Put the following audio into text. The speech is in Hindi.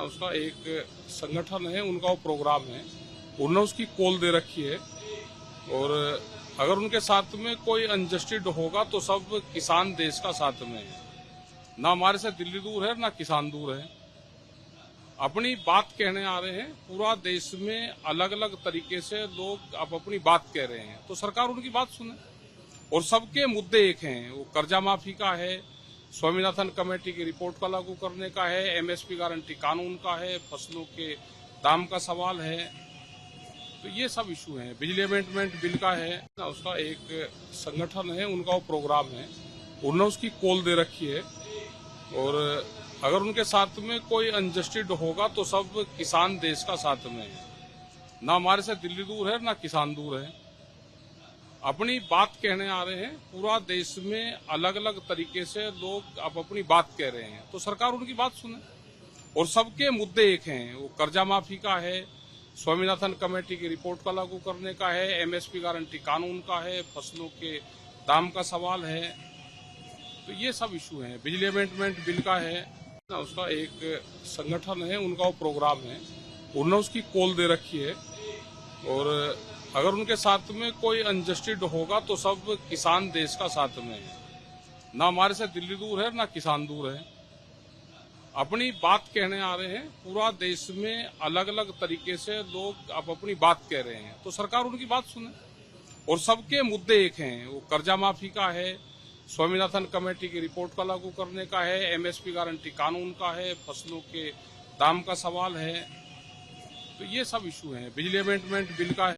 उसका एक संगठन है, उनका वो प्रोग्राम है, उन्होंने उसकी कॉल दे रखी है। और अगर उनके साथ में कोई अनजस्टिस होगा तो सब किसान देश का साथ में है। ना हमारे से दिल्ली दूर है, ना किसान दूर है। अपनी बात कहने आ रहे हैं। पूरा देश में अलग अलग तरीके से लोग अब अपनी बात कह रहे हैं, तो सरकार उनकी बात सुने। और सबके मुद्दे एक हैं, वो कर्जा माफी का है, स्वामीनाथन कमेटी की रिपोर्ट का लागू करने का है, एमएसपी गारंटी कानून का है, फसलों के दाम का सवाल है। तो ये सब इशू हैं। बिजली अमेंडमेंट बिल का है, उसका एक संगठन है, उनका वो प्रोग्राम है, उन्होंने उसकी कॉल दे रखी है। और अगर उनके साथ में कोई अनजस्टिस होगा तो सब किसान देश का साथ में है। ना हमारे से दिल्ली दूर है, ना किसान दूर है। अपनी बात कहने आ रहे हैं। पूरा देश में अलग अलग तरीके से लोग अब अपनी बात कह रहे हैं, तो सरकार उनकी बात सुने। और सबके मुद्दे एक हैं, वो कर्जा माफी का है, स्वामीनाथन कमेटी की रिपोर्ट का लागू करने का है, एमएसपी गारंटी कानून का है, फसलों के दाम का सवाल है। तो ये सब इशू हैं। बिजली अमेंडमेंट बिल का है, उसका एक संगठन है, उनका वो प्रोग्राम है, उन्होंने उसकी कॉल दे रखी है। और अगर उनके साथ में कोई अनजस्टिस होगा तो सब किसान देश का साथ में है। ना हमारे से दिल्ली दूर है, ना किसान दूर है। अपनी बात कहने आ रहे हैं। पूरा देश में अलग अलग तरीके से लोग अब अपनी बात कह रहे हैं, तो सरकार उनकी बात सुने। और सबके मुद्दे एक हैं, वो कर्जा माफी का है, स्वामीनाथन कमेटी की रिपोर्ट का लागू करने का है, एमएसपी गारंटी कानून का है, फसलों के दाम का सवाल है। तो ये सब इशू हैं। बिजली अमेंडमेंट बिल का है।